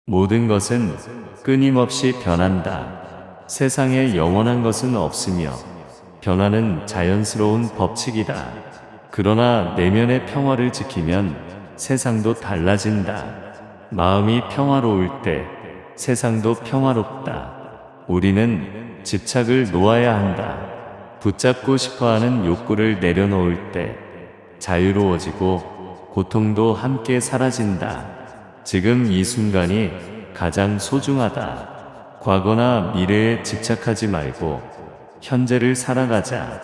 모든 것은 끊임없이 변한다. 세상에 영원한 것은 없으며 변화는 자연스러운 법칙이다. 그러나 내면의 평화를 지키면 세상도 달라진다. 마음이 평화로울 때 세상도 평화롭다. 우리는 집착을 놓아야 한다. 붙잡고 싶어하는 욕구를 내려놓을 때 자유로워지고 고통도 함께 사라진다. 지금 이 순간이 가장 소중하다. 과거나 미래에 집착하지 말고 현재를 살아가자.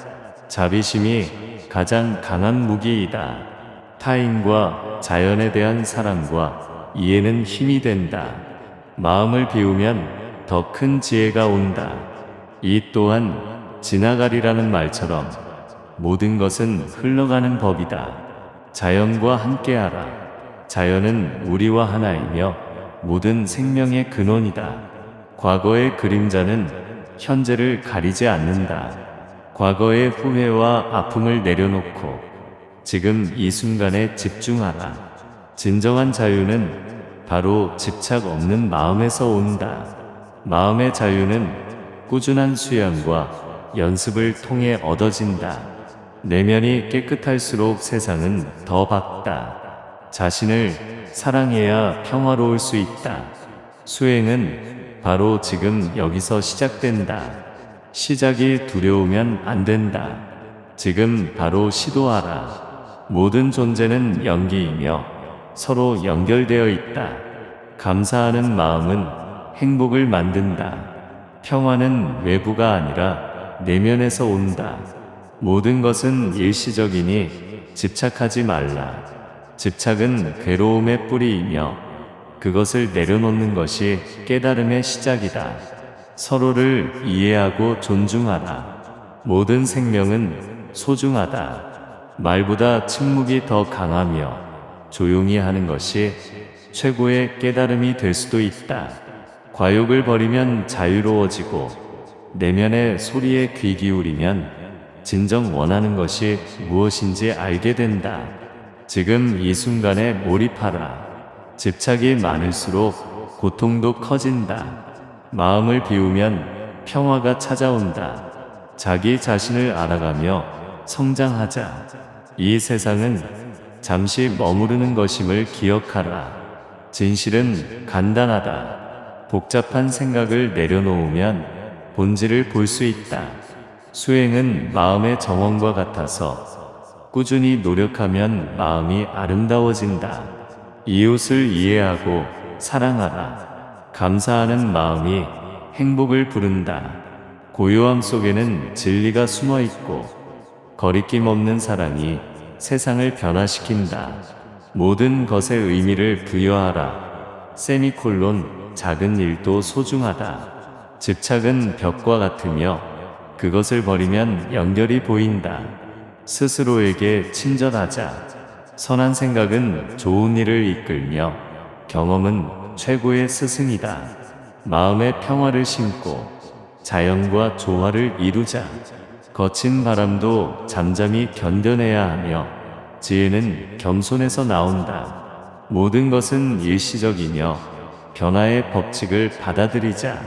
자비심이 가장 강한 무기이다. 타인과 자연에 대한 사랑과 이해는 힘이 된다. 마음을 비우면 더 큰 지혜가 온다. 이 또한 지나가리라는 말처럼 모든 것은 흘러가는 법이다. 자연과 함께하라. 자연은 우리와 하나이며 모든 생명의 근원이다. 과거의 그림자는 현재를 가리지 않는다. 과거의 후회와 아픔을 내려놓고 지금 이 순간에 집중하라. 진정한 자유는 바로 집착 없는 마음에서 온다. 마음의 자유는 꾸준한 수양과 연습을 통해 얻어진다. 내면이 깨끗할수록 세상은 더 밝다. 자신을 사랑해야 평화로울 수 있다. 수행은 바로 지금 여기서 시작된다. 시작이 두려우면 안 된다. 지금 바로 시도하라. 모든 존재는 연기이며 서로 연결되어 있다. 감사하는 마음은 행복을 만든다. 평화는 외부가 아니라 내면에서 온다. 모든 것은 일시적이니 집착하지 말라. 집착은 괴로움의 뿌리이며 그것을 내려놓는 것이 깨달음의 시작이다. 서로를 이해하고 존중하라. 모든 생명은 소중하다. 말보다 침묵이 더 강하며 조용히 하는 것이 최고의 깨달음이 될 수도 있다. 과욕을 버리면 자유로워지고 내면의 소리에 귀 기울이면 진정 원하는 것이 무엇인지 알게 된다. 지금 이 순간에 몰입하라. 집착이 많을수록 고통도 커진다. 마음을 비우면 평화가 찾아온다. 자기 자신을 알아가며 성장하자. 이 세상은 잠시 머무르는 것임을 기억하라. 진실은 간단하다. 복잡한 생각을 내려놓으면 본질을 볼 수 있다. 수행은 마음의 정원과 같아서 꾸준히 노력하면 마음이 아름다워진다. 이웃을 이해하고 사랑하라. 감사하는 마음이 행복을 부른다. 고요함 속에는 진리가 숨어 있고 거리낌 없는 사랑이 세상을 변화시킨다. 모든 것에 의미를 부여하라. 세미콜론. 작은 일도 소중하다. 집착은 벽과 같으며 그것을 버리면 연결이 보인다. 스스로에게 친절하자. 선한 생각은 좋은 일을 이끌며 경험은 최고의 스승이다. 마음의 평화를 심고 자연과 조화를 이루자. 거친 바람도 잠잠히 견뎌내야 하며 지혜는 겸손에서 나온다. 모든 것은 일시적이며 변화의 법칙을 받아들이자.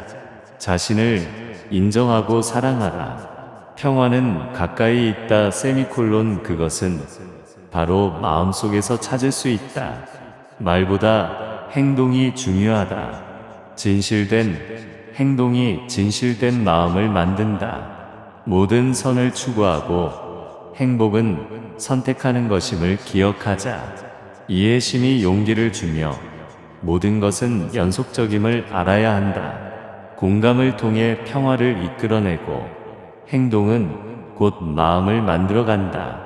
자신을 인정하고 사랑하라. 평화는 가까이 있다. 세미콜론. 그것은 바로 마음속에서 찾을 수 있다. 말보다 행동이 중요하다. 진실된 행동이 진실된 마음을 만든다. 모든 선을 추구하고 행복은 선택하는 것임을 기억하자. 이해심이 용기를 주며 모든 것은 연속적임을 알아야 한다. 공감을 통해 평화를 이끌어내고 행동은 곧 마음을 만들어간다.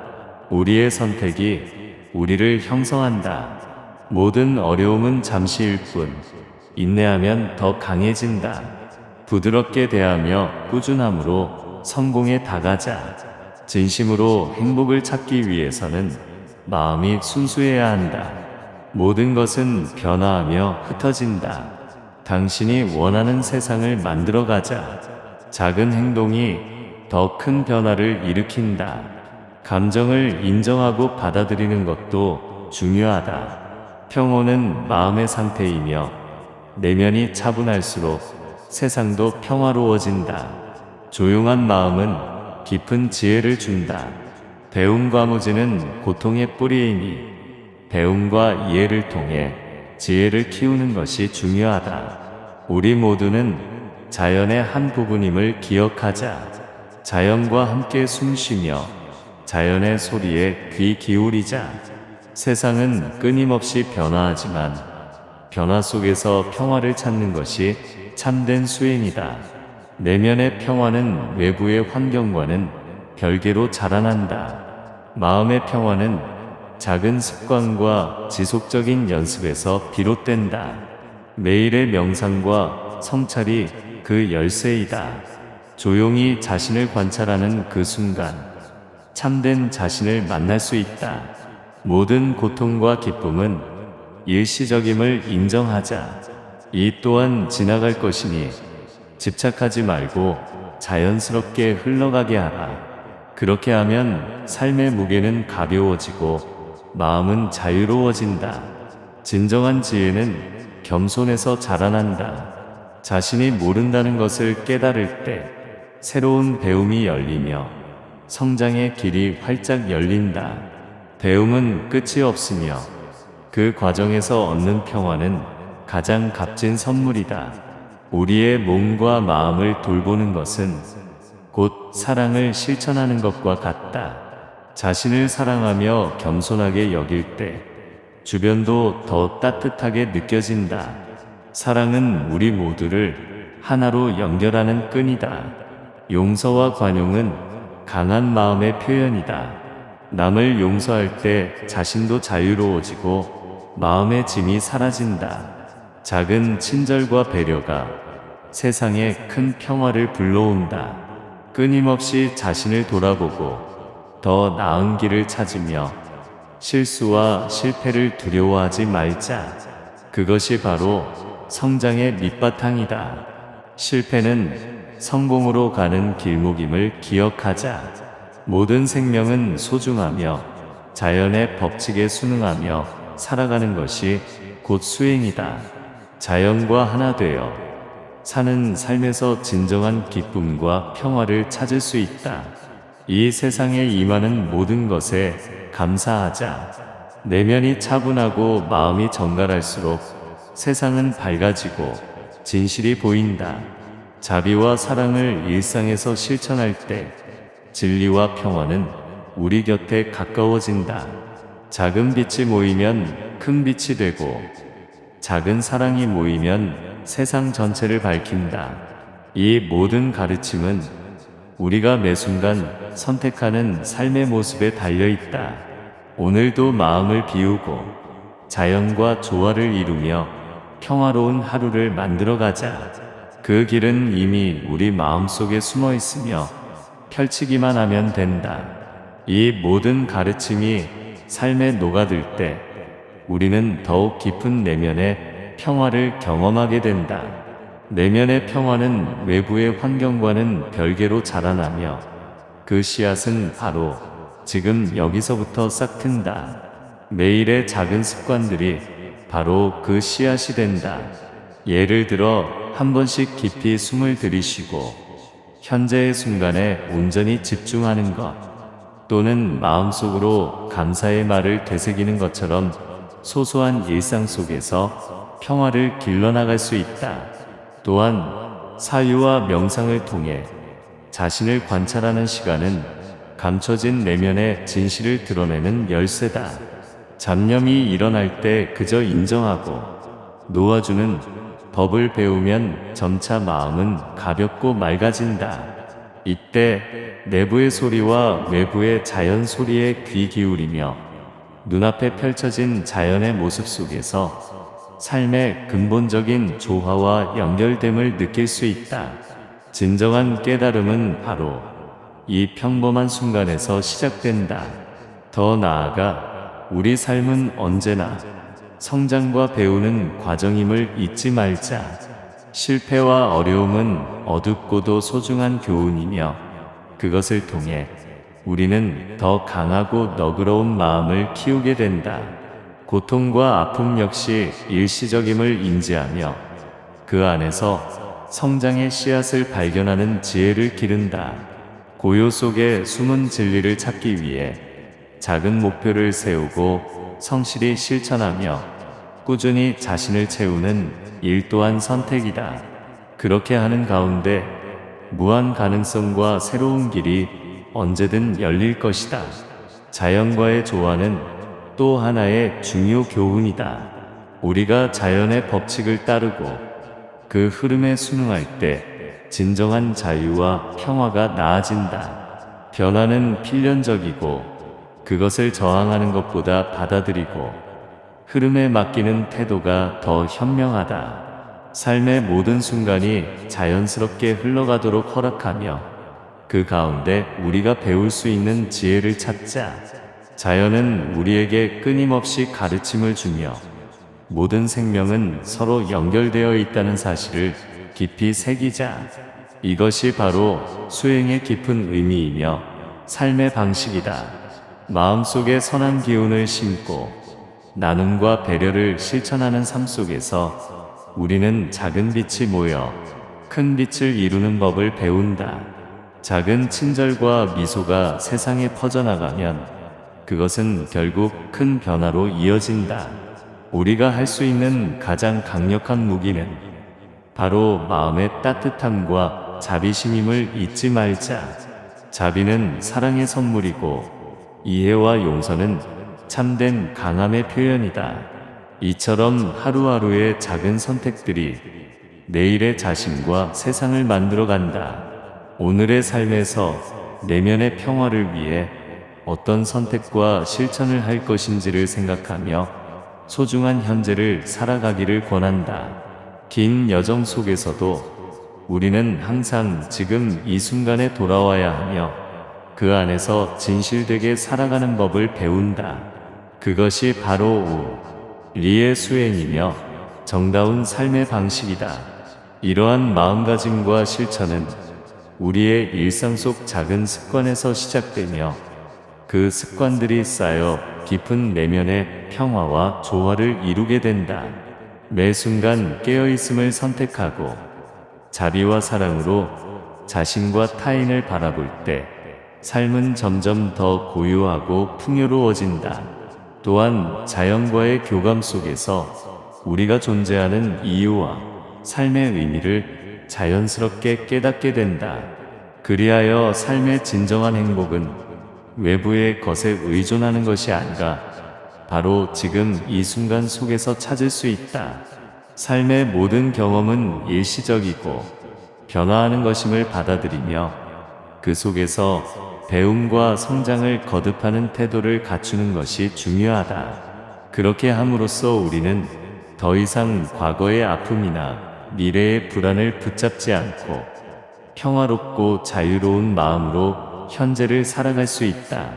우리의 선택이 우리를 형성한다. 모든 어려움은 잠시일 뿐 인내하면 더 강해진다. 부드럽게 대하며 꾸준함으로 성공에 다가자. 진심으로 행복을 찾기 위해서는 마음이 순수해야 한다. 모든 것은 변화하며 흩어진다. 당신이 원하는 세상을 만들어가자. 작은 행동이 더 큰 변화를 일으킨다. 감정을 인정하고 받아들이는 것도 중요하다. 평온은 마음의 상태이며 내면이 차분할수록 세상도 평화로워진다. 조용한 마음은 깊은 지혜를 준다. 배움과 무지는 고통의 뿌리이니 배움과 이해를 통해 지혜를 키우는 것이 중요하다. 우리 모두는 자연의 한 부분임을 기억하자. 자연과 함께 숨쉬며 자연의 소리에 귀 기울이자. 세상은 끊임없이 변화하지만 변화 속에서 평화를 찾는 것이 참된 수행이다. 내면의 평화는 외부의 환경과는 별개로 자라난다. 마음의 평화는 작은 습관과 지속적인 연습에서 비롯된다. 매일의 명상과 성찰이 그 열쇠이다. 조용히 자신을 관찰하는 그 순간 참된 자신을 만날 수 있다. 모든 고통과 기쁨은 일시적임을 인정하자. 이 또한 지나갈 것이니 집착하지 말고 자연스럽게 흘러가게 하라. 그렇게 하면 삶의 무게는 가벼워지고 마음은 자유로워진다. 진정한 지혜는 겸손에서 자라난다. 자신이 모른다는 것을 깨달을 때 새로운 배움이 열리며 성장의 길이 활짝 열린다. 배움은 끝이 없으며 그 과정에서 얻는 평화는 가장 값진 선물이다. 우리의 몸과 마음을 돌보는 것은 곧 사랑을 실천하는 것과 같다. 자신을 사랑하며 겸손하게 여길 때 주변도 더 따뜻하게 느껴진다. 사랑은 우리 모두를 하나로 연결하는 끈이다. 용서와 관용은 강한 마음의 표현이다. 남을 용서할 때 자신도 자유로워지고 마음의 짐이 사라진다. 작은 친절과 배려가 세상에 큰 평화를 불러온다. 끊임없이 자신을 돌아보고 더 나은 길을 찾으며 실수와 실패를 두려워하지 말자. 그것이 바로 성장의 밑바탕이다. 실패는 성공으로 가는 길목임을 기억하자. 모든 생명은 소중하며 자연의 법칙에 순응하며 살아가는 것이 곧 수행이다. 자연과 하나 되어 사는 삶에서 진정한 기쁨과 평화를 찾을 수 있다. 이 세상에 임하는 모든 것에 감사하자. 내면이 차분하고 마음이 정갈할수록 세상은 밝아지고 진실이 보인다. 자비와 사랑을 일상에서 실천할 때 진리와 평화는 우리 곁에 가까워진다. 작은 빛이 모이면 큰 빛이 되고 작은 사랑이 모이면 세상 전체를 밝힌다. 이 모든 가르침은 우리가 매 순간 선택하는 삶의 모습에 달려있다. 오늘도 마음을 비우고 자연과 조화를 이루며 평화로운 하루를 만들어가자. 그 길은 이미 우리 마음속에 숨어 있으며 펼치기만 하면 된다. 이 모든 가르침이 삶에 녹아들 때 우리는 더욱 깊은 내면의 평화를 경험하게 된다. 내면의 평화는 외부의 환경과는 별개로 자라나며 그 씨앗은 바로 지금 여기서부터 싹튼다. 매일의 작은 습관들이 바로 그 씨앗이 된다. 예를 들어 한 번씩 깊이 숨을 들이쉬고 현재의 순간에 온전히 집중하는 것, 또는 마음속으로 감사의 말을 되새기는 것처럼 소소한 일상 속에서 평화를 길러나갈 수 있다. 또한 사유와 명상을 통해 자신을 관찰하는 시간은 감춰진 내면의 진실을 드러내는 열쇠다. 잡념이 일어날 때 그저 인정하고 놓아주는 법을 배우면 점차 마음은 가볍고 맑아진다. 이때 내부의 소리와 외부의 자연 소리에 귀 기울이며 눈앞에 펼쳐진 자연의 모습 속에서 삶의 근본적인 조화와 연결됨을 느낄 수 있다. 진정한 깨달음은 바로 이 평범한 순간에서 시작된다. 더 나아가 우리 삶은 언제나 성장과 배우는 과정임을 잊지 말자. 실패와 어려움은 어둡고도 소중한 교훈이며 그것을 통해 우리는 더 강하고 너그러운 마음을 키우게 된다. 고통과 아픔 역시 일시적임을 인지하며 그 안에서 성장의 씨앗을 발견하는 지혜를 기른다. 고요 속에 숨은 진리를 찾기 위해 작은 목표를 세우고 성실히 실천하며 꾸준히 자신을 채우는 일 또한 선택이다. 그렇게 하는 가운데 무한 가능성과 새로운 길이 언제든 열릴 것이다. 자연과의 조화는 또 하나의 중요 교훈이다. 우리가 자연의 법칙을 따르고 그 흐름에 순응할 때 진정한 자유와 평화가 나아진다. 변화는 필연적이고 그것을 저항하는 것보다 받아들이고 흐름에 맡기는 태도가 더 현명하다. 삶의 모든 순간이 자연스럽게 흘러가도록 허락하며 그 가운데 우리가 배울 수 있는 지혜를 찾자. 자연은 우리에게 끊임없이 가르침을 주며 모든 생명은 서로 연결되어 있다는 사실을 깊이 새기자. 이것이 바로 수행의 깊은 의미이며 삶의 방식이다. 마음속에 선한 기운을 심고 나눔과 배려를 실천하는 삶 속에서 우리는 작은 빛이 모여 큰 빛을 이루는 법을 배운다. 작은 친절과 미소가 세상에 퍼져나가면 그것은 결국 큰 변화로 이어진다. 우리가 할 수 있는 가장 강력한 무기는 바로 마음의 따뜻함과 자비심임을 잊지 말자. 자비는 사랑의 선물이고 이해와 용서는 참된 강함의 표현이다. 이처럼 하루하루의 작은 선택들이 내일의 자신과 세상을 만들어간다. 오늘의 삶에서 내면의 평화를 위해 어떤 선택과 실천을 할 것인지를 생각하며 소중한 현재를 살아가기를 권한다. 긴 여정 속에서도 우리는 항상 지금 이 순간에 돌아와야 하며 그 안에서 진실되게 살아가는 법을 배운다. 그것이 바로 우리의 수행이며 정다운 삶의 방식이다. 이러한 마음가짐과 실천은 우리의 일상 속 작은 습관에서 시작되며 그 습관들이 쌓여 깊은 내면의 평화와 조화를 이루게 된다. 매 순간 깨어있음을 선택하고 자비와 사랑으로 자신과 타인을 바라볼 때 삶은 점점 더 고요하고 풍요로워진다. 또한 자연과의 교감 속에서 우리가 존재하는 이유와 삶의 의미를 자연스럽게 깨닫게 된다. 그리하여 삶의 진정한 행복은 외부의 것에 의존하는 것이 아니라 바로 지금 이 순간 속에서 찾을 수 있다. 삶의 모든 경험은 일시적이고 변화하는 것임을 받아들이며 그 속에서 배움과 성장을 거듭하는 태도를 갖추는 것이 중요하다. 그렇게 함으로써 우리는 더 이상 과거의 아픔이나 미래의 불안을 붙잡지 않고 평화롭고 자유로운 마음으로 현재를 살아갈 수 있다.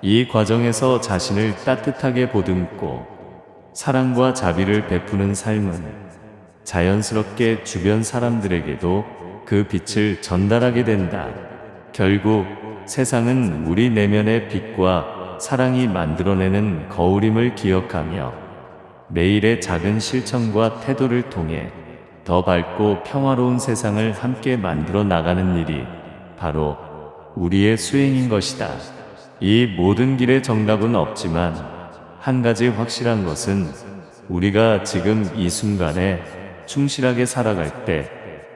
이 과정에서 자신을 따뜻하게 보듬고 사랑과 자비를 베푸는 삶은 자연스럽게 주변 사람들에게도 그 빛을 전달하게 된다. 결국 세상은 우리 내면의 빛과 사랑이 만들어내는 거울임을 기억하며 매일의 작은 실천과 태도를 통해 더 밝고 평화로운 세상을 함께 만들어 나가는 일이 바로 우리의 수행인 것이다. 이 모든 길에 정답은 없지만 한 가지 확실한 것은 우리가 지금 이 순간에 충실하게 살아갈 때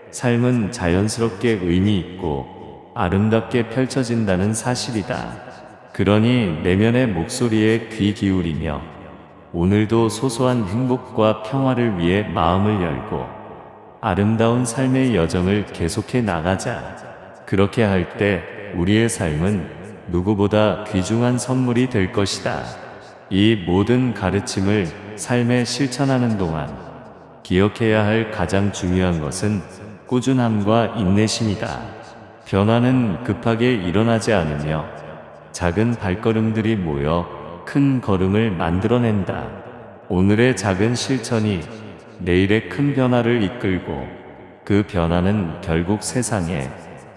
삶은 자연스럽게 의미 있고 아름답게 펼쳐진다는 사실이다. 그러니 내면의 목소리에 귀 기울이며 오늘도 소소한 행복과 평화를 위해 마음을 열고 아름다운 삶의 여정을 계속해 나가자. 그렇게 할 때 우리의 삶은 누구보다 귀중한 선물이 될 것이다. 이 모든 가르침을 삶에 실천하는 동안 기억해야 할 가장 중요한 것은 꾸준함과 인내심이다. 변화는 급하게 일어나지 않으며 작은 발걸음들이 모여 큰 걸음을 만들어낸다. 오늘의 작은 실천이 내일의 큰 변화를 이끌고 그 변화는 결국 세상에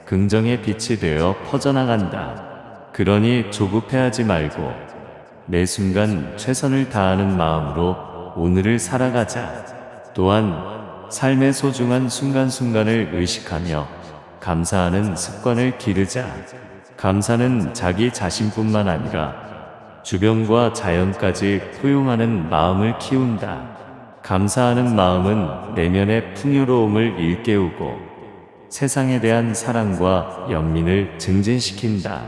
긍정의 빛이 되어 퍼져나간다. 그러니 조급해하지 말고 매 순간 최선을 다하는 마음으로 오늘을 살아가자. 또한 삶의 소중한 순간순간을 의식하며 감사하는 습관을 기르자. 감사는 자기 자신뿐만 아니라 주변과 자연까지 포용하는 마음을 키운다. 감사하는 마음은 내면의 풍요로움을 일깨우고 세상에 대한 사랑과 연민을 증진시킨다.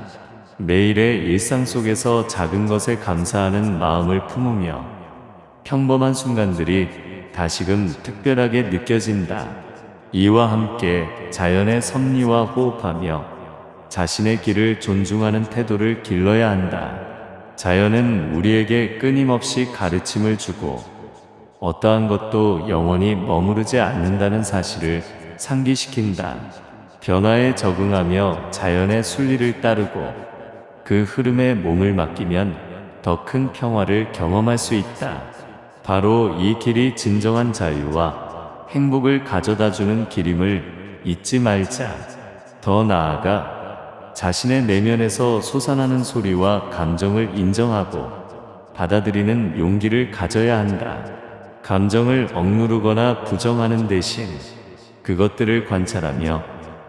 매일의 일상 속에서 작은 것에 감사하는 마음을 품으며 평범한 순간들이 다시금 특별하게 느껴진다. 이와 함께 자연의 섭리와 호흡하며 자신의 길을 존중하는 태도를 길러야 한다. 자연은 우리에게 끊임없이 가르침을 주고 어떠한 것도 영원히 머무르지 않는다는 사실을 상기시킨다. 변화에 적응하며 자연의 순리를 따르고 그 흐름에 몸을 맡기면 더 큰 평화를 경험할 수 있다. 바로 이 길이 진정한 자유와 행복을 가져다주는 길임을 잊지 말자. 더 나아가 자신의 내면에서 솟아나는 소리와 감정을 인정하고 받아들이는 용기를 가져야 한다. 감정을 억누르거나 부정하는 대신 그것들을 관찰하며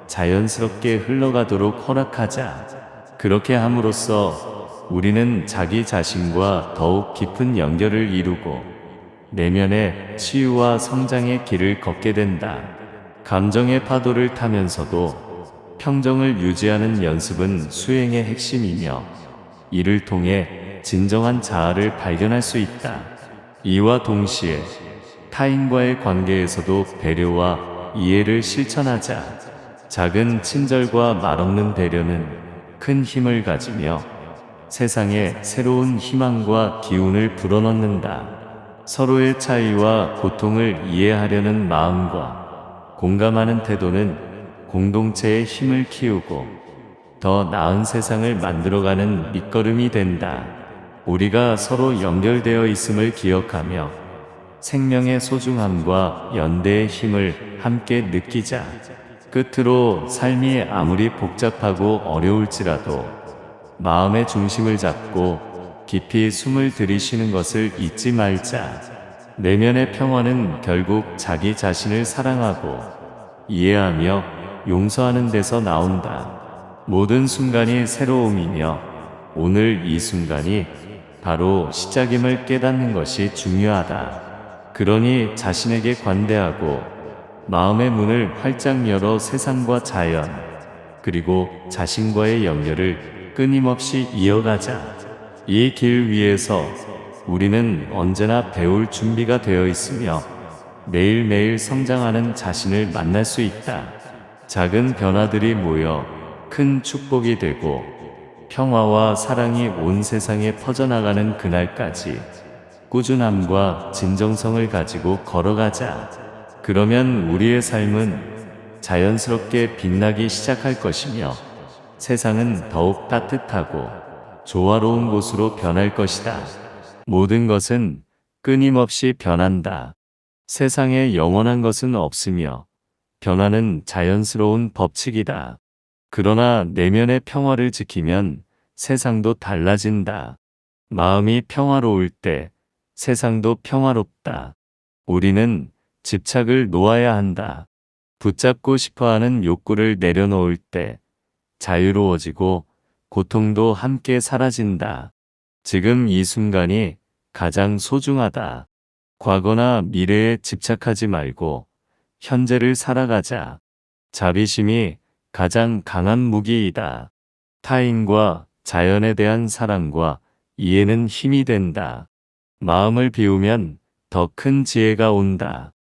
자연스럽게 흘러가도록 허락하자. 그렇게 함으로써 우리는 자기 자신과 더욱 깊은 연결을 이루고 내면의 치유와 성장의 길을 걷게 된다. 감정의 파도를 타면서도 평정을 유지하는 연습은 수행의 핵심이며 이를 통해 진정한 자아를 발견할 수 있다. 이와 동시에 타인과의 관계에서도 배려와 이해를 실천하자. 작은 친절과 말없는 배려는 큰 힘을 가지며 세상에 새로운 희망과 기운을 불어넣는다. 서로의 차이와 고통을 이해하려는 마음과 공감하는 태도는 공동체의 힘을 키우고 더 나은 세상을 만들어가는 밑거름이 된다. 우리가 서로 연결되어 있음을 기억하며 생명의 소중함과 연대의 힘을 함께 느끼자. 끝으로 삶이 아무리 복잡하고 어려울지라도 마음의 중심을 잡고 깊이 숨을 들이쉬는 것을 잊지 말자. 내면의 평화는 결국 자기 자신을 사랑하고 이해하며 용서하는 데서 나온다. 모든 순간이 새로움이며 오늘 이 순간이 바로 시작임을 깨닫는 것이 중요하다. 그러니 자신에게 관대하고 마음의 문을 활짝 열어 세상과 자연, 그리고 자신과의 연결을 끊임없이 이어가자. 이 길 위에서 우리는 언제나 배울 준비가 되어 있으며 매일매일 성장하는 자신을 만날 수 있다. 작은 변화들이 모여 큰 축복이 되고 평화와 사랑이 온 세상에 퍼져나가는 그날까지 꾸준함과 진정성을 가지고 걸어가자. 그러면 우리의 삶은 자연스럽게 빛나기 시작할 것이며 세상은 더욱 따뜻하고 조화로운 곳으로 변할 것이다. 모든 것은 끊임없이 변한다. 세상에 영원한 것은 없으며 변화는 자연스러운 법칙이다. 그러나 내면의 평화를 지키면 세상도 달라진다. 마음이 평화로울 때 세상도 평화롭다. 우리는 집착을 놓아야 한다. 붙잡고 싶어하는 욕구를 내려놓을 때 자유로워지고 고통도 함께 사라진다. 지금 이 순간이 가장 소중하다. 과거나 미래에 집착하지 말고 현재를 살아가자. 자비심이 가장 강한 무기이다. 타인과 자연에 대한 사랑과 이해는 힘이 된다. 마음을 비우면 더 큰 지혜가 온다.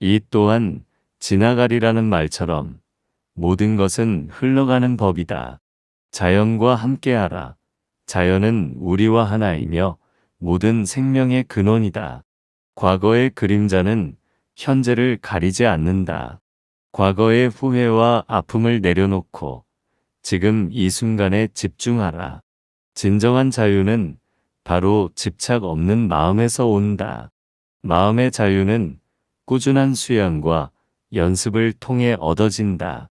이 또한 지나가리라는 말처럼 모든 것은 흘러가는 법이다. 자연과 함께하라. 자연은 우리와 하나이며 모든 생명의 근원이다. 과거의 그림자는 현재를 가리지 않는다. 과거의 후회와 아픔을 내려놓고 지금 이 순간에 집중하라. 진정한 자유는 바로 집착 없는 마음에서 온다. 마음의 자유는 꾸준한 수양과 연습을 통해 얻어진다.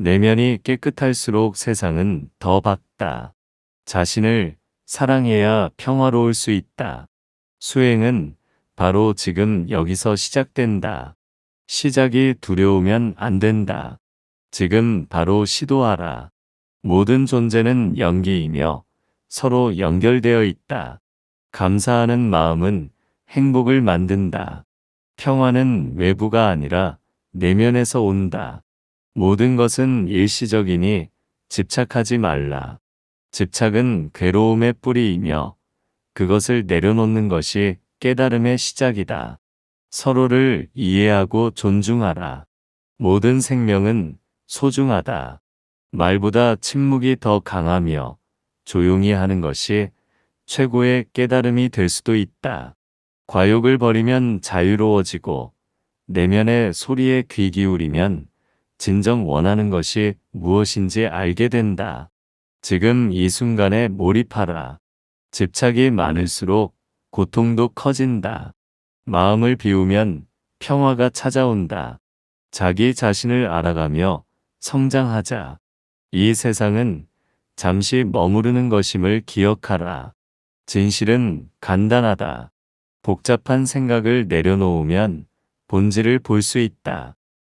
내면이 깨끗할수록 세상은 더 밝다. 자신을 사랑해야 평화로울 수 있다. 수행은 바로 지금 여기서 시작된다. 시작이 두려우면 안 된다. 지금 바로 시도하라. 모든 존재는 연기이며 서로 연결되어 있다. 감사하는 마음은 행복을 만든다. 평화는 외부가 아니라 내면에서 온다. 모든 것은 일시적이니 집착하지 말라. 집착은 괴로움의 뿌리이며 그것을 내려놓는 것이 깨달음의 시작이다. 서로를 이해하고 존중하라. 모든 생명은 소중하다. 말보다 침묵이 더 강하며 조용히 하는 것이 최고의 깨달음이 될 수도 있다. 과욕을 버리면 자유로워지고 내면의 소리에 귀 기울이면 진정 원하는 것이 무엇인지 알게 된다. 지금 이 순간에 몰입하라. 집착이 많을수록 고통도 커진다. 마음을 비우면 평화가 찾아온다. 자기 자신을 알아가며 성장하자. 이 세상은 잠시 머무르는 것임을 기억하라. 진실은 간단하다. 복잡한 생각을 내려놓으면 본질을 볼 수 있다.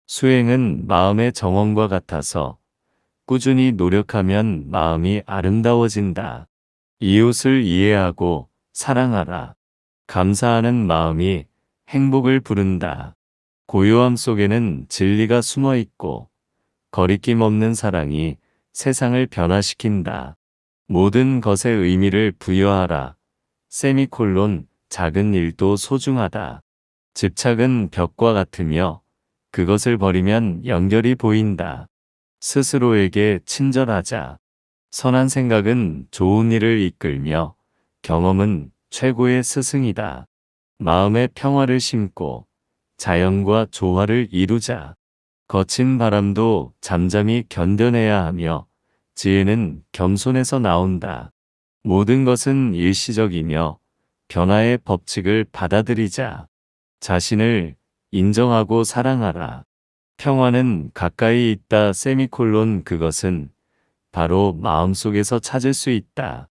수행은 마음의 정원과 같아서 꾸준히 노력하면 마음이 아름다워진다. 이웃을 이해하고 사랑하라. 감사하는 마음이 행복을 부른다. 고요함 속에는 진리가 숨어 있고 거리낌 없는 사랑이 세상을 변화시킨다. 모든 것에 의미를 부여하라. 세미콜론, 작은 일도 소중하다. 집착은 벽과 같으며 그것을 버리면 연결이 보인다. 스스로에게 친절하자. 선한 생각은 좋은 일을 이끌며 경험은 최고의 스승이다. 마음의 평화를 심고 자연과 조화를 이루자. 거친 바람도 잠잠히 견뎌내야 하며 지혜는 겸손에서 나온다. 모든 것은 일시적이며 변화의 법칙을 받아들이자. 자신을 인정하고 사랑하라. 평화는 가까이 있다. 세미콜론 그것은 바로 마음속에서 찾을 수 있다.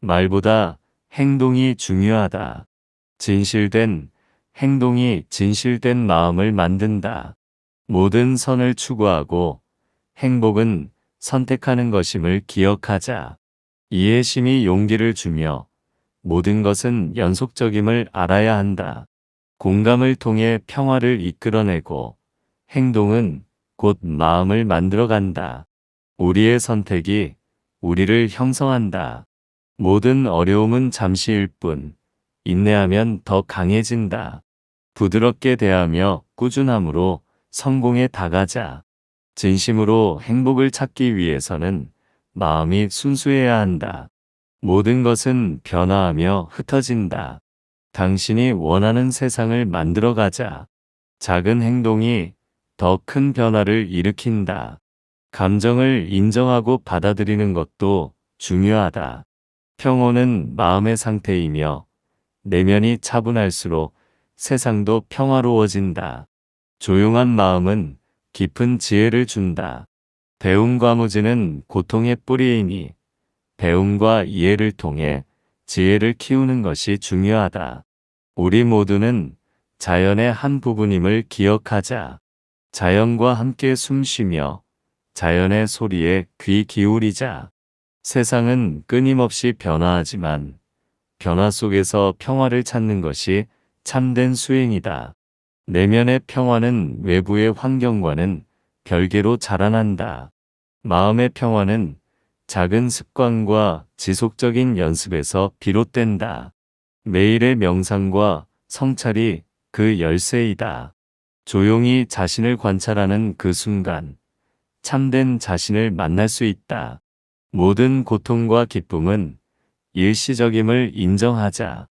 말보다 행동이 중요하다. 진실된 행동이 진실된 마음을 만든다. 모든 선을 추구하고 행복은 선택하는 것임을 기억하자. 이해심이 용기를 주며 모든 것은 연속적임을 알아야 한다. 공감을 통해 평화를 이끌어내고 행동은 곧 마음을 만들어간다. 우리의 선택이 우리를 형성한다. 모든 어려움은 잠시일 뿐, 인내하면 더 강해진다. 부드럽게 대하며 꾸준함으로 성공에 다가자. 진심으로 행복을 찾기 위해서는 마음이 순수해야 한다. 모든 것은 변화하며 흩어진다. 당신이 원하는 세상을 만들어가자. 작은 행동이 더 큰 변화를 일으킨다. 감정을 인정하고 받아들이는 것도 중요하다. 평온은 마음의 상태이며 내면이 차분할수록 세상도 평화로워진다. 조용한 마음은 깊은 지혜를 준다. 배움과 무지는 고통의 뿌리이니 배움과 이해를 통해 지혜를 키우는 것이 중요하다. 우리 모두는 자연의 한 부분임을 기억하자. 자연과 함께 숨쉬며 자연의 소리에 귀 기울이자. 세상은 끊임없이 변화하지만 변화 속에서 평화를 찾는 것이 참된 수행이다. 내면의 평화는 외부의 환경과는 별개로 자라난다. 마음의 평화는 작은 습관과 지속적인 연습에서 비롯된다. 매일의 명상과 성찰이 그 열쇠이다. 조용히 자신을 관찰하는 그 순간 참된 자신을 만날 수 있다. 모든 고통과 기쁨은 일시적임을 인정하자.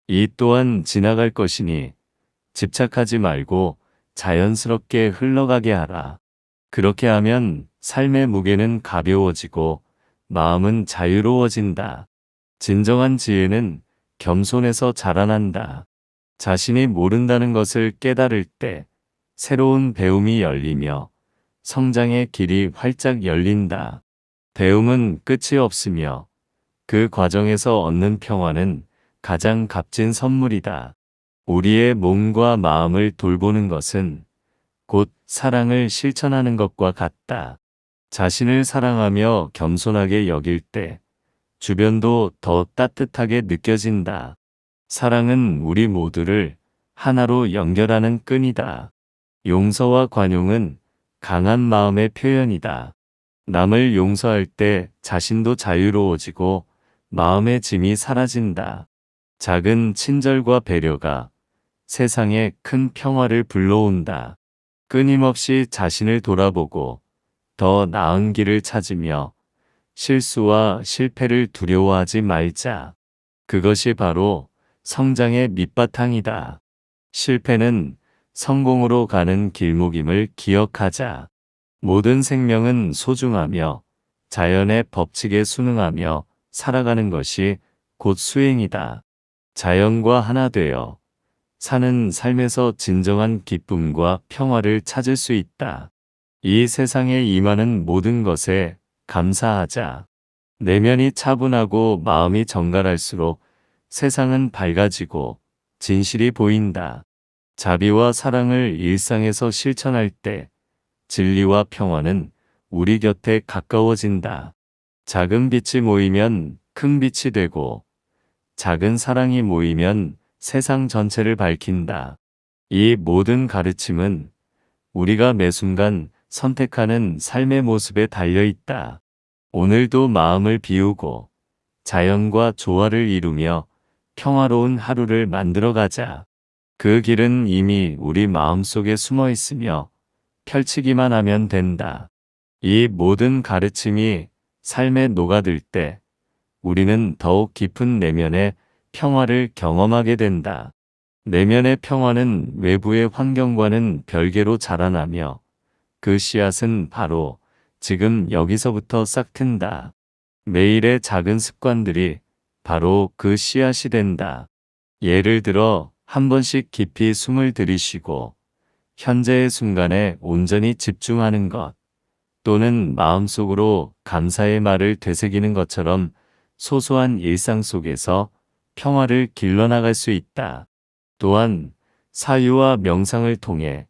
이 또한 지나갈 것이니 집착하지 말고 자연스럽게 흘러가게 하라. 그렇게 하면 삶의 무게는 가벼워지고 마음은 자유로워진다. 진정한 지혜는 겸손에서 자라난다. 자신이 모른다는 것을 깨달을 때 새로운 배움이 열리며 성장의 길이 활짝 열린다. 배움은 끝이 없으며 그 과정에서 얻는 평화는 가장 값진 선물이다. 우리의 몸과 마음을 돌보는 것은 곧 사랑을 실천하는 것과 같다. 자신을 사랑하며 겸손하게 여길 때 주변도 더 따뜻하게 느껴진다. 사랑은 우리 모두를 하나로 연결하는 끈이다. 용서와 관용은 강한 마음의 표현이다. 남을 용서할 때 자신도 자유로워지고 마음의 짐이 사라진다. 작은 친절과 배려가 세상에 큰 평화를 불러온다. 끊임없이 자신을 돌아보고 더 나은 길을 찾으며 실수와 실패를 두려워하지 말자. 그것이 바로 성장의 밑바탕이다. 실패는 성공으로 가는 길목임을 기억하자. 모든 생명은 소중하며 자연의 법칙에 순응하며 살아가는 것이 곧 수행이다. 자연과 하나 되어 사는 삶에서 진정한 기쁨과 평화를 찾을 수 있다. 이 세상에 임하는 모든 것에 감사하자. 내면이 차분하고 마음이 정갈할수록 세상은 밝아지고 진실이 보인다. 자비와 사랑을 일상에서 실천할 때 진리와 평화는 우리 곁에 가까워진다. 작은 빛이 모이면 큰 빛이 되고 작은 사랑이 모이면 세상 전체를 밝힌다. 이 모든 가르침은 우리가 매 순간 선택하는 삶의 모습에 달려 있다. 오늘도 마음을 비우고 자연과 조화를 이루며 평화로운 하루를 만들어 가자. 그 길은 이미 우리 마음속에 숨어 있으며 펼치기만 하면 된다. 이 모든 가르침이 삶에 녹아들 때 우리는 더욱 깊은 내면의 평화를 경험하게 된다. 내면의 평화는 외부의 환경과는 별개로 자라나며 그 씨앗은 바로 지금 여기서부터 싹튼다. 매일의 작은 습관들이 바로 그 씨앗이 된다. 예를 들어 한 번씩 깊이 숨을 들이쉬고 현재의 순간에 온전히 집중하는 것, 또는 마음속으로 감사의 말을 되새기는 것처럼 소소한 일상 속에서 평화를 길러나갈 수 있다. 또한 사유와 명상을 통해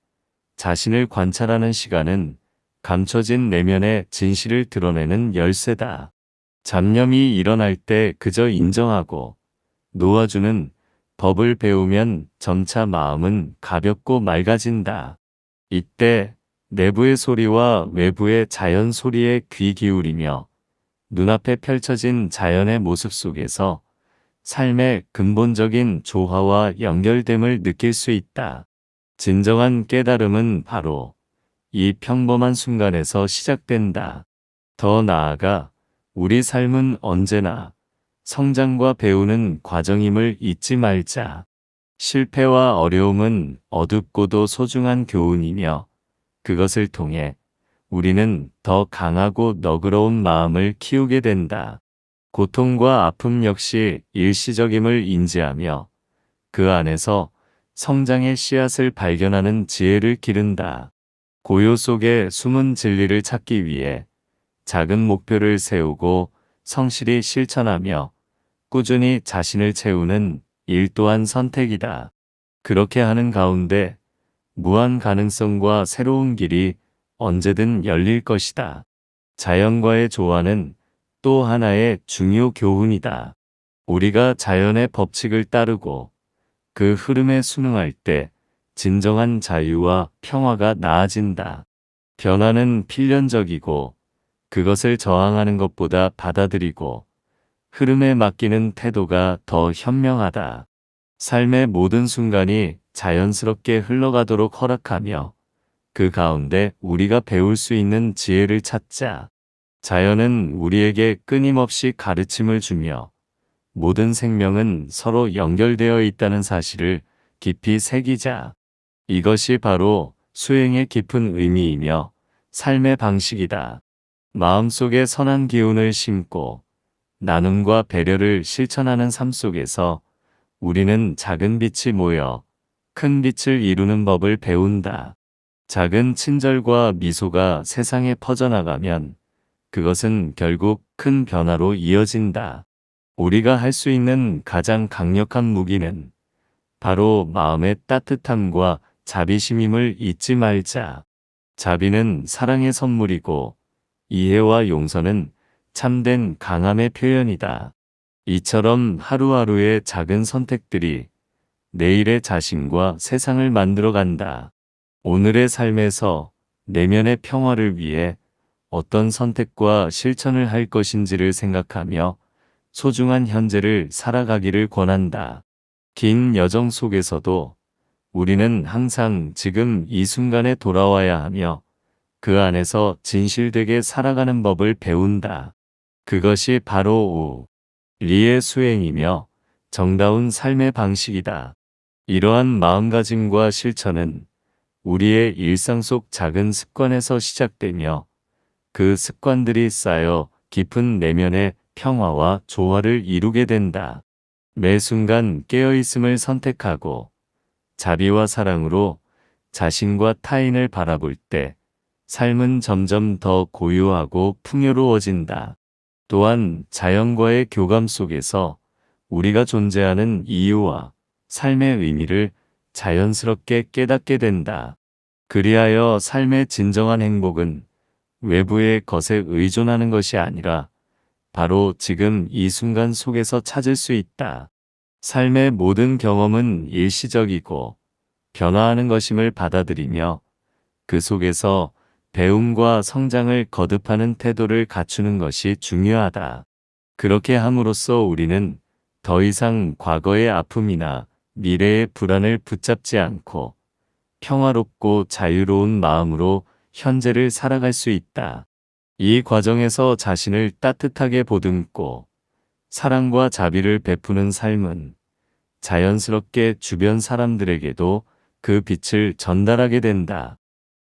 자신을 관찰하는 시간은 감춰진 내면의 진실을 드러내는 열쇠다. 잡념이 일어날 때 그저 인정하고 놓아주는 법을 배우면 점차 마음은 가볍고 맑아진다. 이때 내부의 소리와 외부의 자연 소리에 귀 기울이며 눈앞에 펼쳐진 자연의 모습 속에서 삶의 근본적인 조화와 연결됨을 느낄 수 있다. 진정한 깨달음은 바로 이 평범한 순간에서 시작된다. 더 나아가 우리 삶은 언제나 성장과 배우는 과정임을 잊지 말자. 실패와 어려움은 어둡고도 소중한 교훈이며 그것을 통해 우리는 더 강하고 너그러운 마음을 키우게 된다. 고통과 아픔 역시 일시적임을 인지하며 그 안에서 성장의 씨앗을 발견하는 지혜를 기른다. 고요 속에 숨은 진리를 찾기 위해 작은 목표를 세우고 성실히 실천하며 꾸준히 자신을 채우는 일 또한 선택이다. 그렇게 하는 가운데 무한 가능성과 새로운 길이 언제든 열릴 것이다. 자연과의 조화는 또 하나의 중요 교훈이다. 우리가 자연의 법칙을 따르고 그 흐름에 순응할 때 진정한 자유와 평화가 나아진다. 변화는 필연적이고 그것을 저항하는 것보다 받아들이고 흐름에 맡기는 태도가 더 현명하다. 삶의 모든 순간이 자연스럽게 흘러가도록 허락하며 그 가운데 우리가 배울 수 있는 지혜를 찾자. 자연은 우리에게 끊임없이 가르침을 주며 모든 생명은 서로 연결되어 있다는 사실을 깊이 새기자. 이것이 바로 수행의 깊은 의미이며 삶의 방식이다. 마음속에 선한 기운을 심고 나눔과 배려를 실천하는 삶 속에서 우리는 작은 빛이 모여 큰 빛을 이루는 법을 배운다. 작은 친절과 미소가 세상에 퍼져나가면 그것은 결국 큰 변화로 이어진다. 우리가 할 수 있는 가장 강력한 무기는 바로 마음의 따뜻함과 자비심임을 잊지 말자. 자비는 사랑의 선물이고 이해와 용서는 참된 강함의 표현이다. 이처럼 하루하루의 작은 선택들이 내일의 자신과 세상을 만들어간다. 오늘의 삶에서 내면의 평화를 위해 어떤 선택과 실천을 할 것인지를 생각하며 소중한 현재를 살아가기를 권한다. 긴 여정 속에서도 우리는 항상 지금 이 순간에 돌아와야 하며 그 안에서 진실되게 살아가는 법을 배운다. 그것이 바로 우리의 수행이며 정다운 삶의 방식이다. 이러한 마음가짐과 실천은 우리의 일상 속 작은 습관에서 시작되며 그 습관들이 쌓여 깊은 내면의 평화와 조화를 이루게 된다. 매 순간 깨어있음을 선택하고 자비와 사랑으로 자신과 타인을 바라볼 때 삶은 점점 더 고요하고 풍요로워진다. 또한 자연과의 교감 속에서 우리가 존재하는 이유와 삶의 의미를 자연스럽게 깨닫게 된다. 그리하여 삶의 진정한 행복은 외부의 것에 의존하는 것이 아니라 바로 지금 이 순간 속에서 찾을 수 있다. 삶의 모든 경험은 일시적이고 변화하는 것임을 받아들이며 그 속에서 배움과 성장을 거듭하는 태도를 갖추는 것이 중요하다. 그렇게 함으로써 우리는 더 이상 과거의 아픔이나 미래의 불안을 붙잡지 않고 평화롭고 자유로운 마음으로 현재를 살아갈 수 있다. 이 과정에서 자신을 따뜻하게 보듬고 사랑과 자비를 베푸는 삶은 자연스럽게 주변 사람들에게도 그 빛을 전달하게 된다.